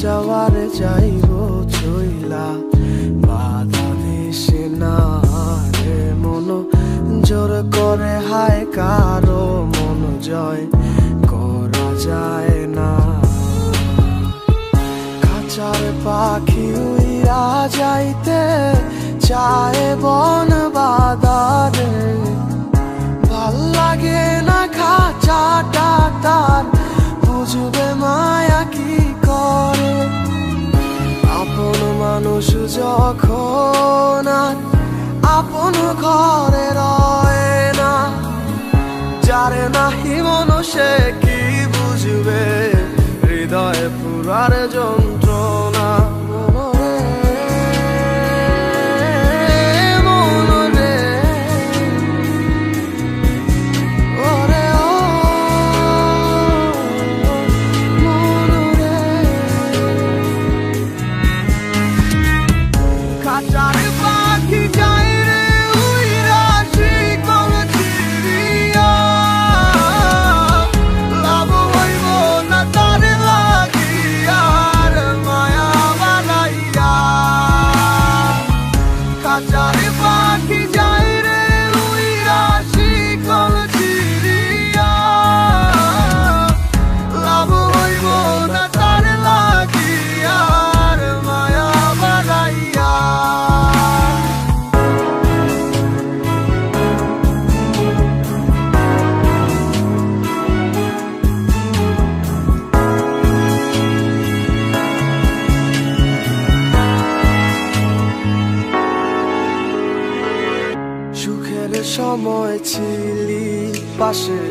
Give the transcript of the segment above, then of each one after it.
যাওয়ারে যাইব চইলা বাধা দিছে না রে মন জোর করে হায় কারো মন জয় করা যায় না। খাঁচার পাখি উইরা যাইতে চায় বন বাদারে, ভাল লাগে না খাঁচাটা তার, বুঝবে মায়া কি করে। আপন মানুষ যখন আপন ঘরে রয় না, যারে নাহি মন সে কি বুঝবে হৃদয়ে পুরার যন্ত্রণা। সময় ছিলি পাশে,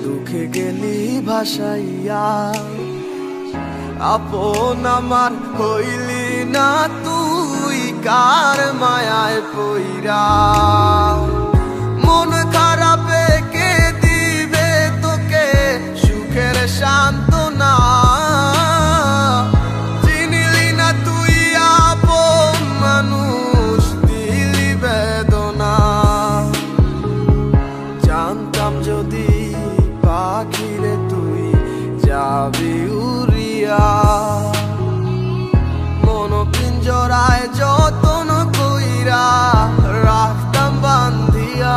দুঃখে গেলি ভাসাইয়া, আপন আমার হইলি না তুই কার মায়ায় পইরা। মন খারাপে কে দিবে তোকে সুখের সান্ত্বনা, চিনিলি না তুই আপন মানুষ দিলি বেদনা। জানতাম যদি পাখিরে তুই যাবি উড়িয়া, মন পিঞ্জরায় যতন কইরা রাখতাম বান্ধিয়া।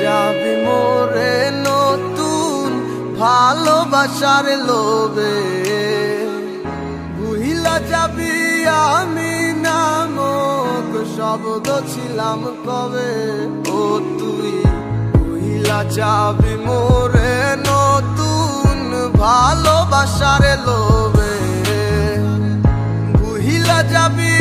যাবি মোরে নতুন ভালোবাসার লোভে, ভুইলা যাবি আমি নামক শব্দ ছিলাম কবে। ও তুই ভুইলা যাবি মোরে নতুন ভালোবাসার লোভে, ভুইলা যাবি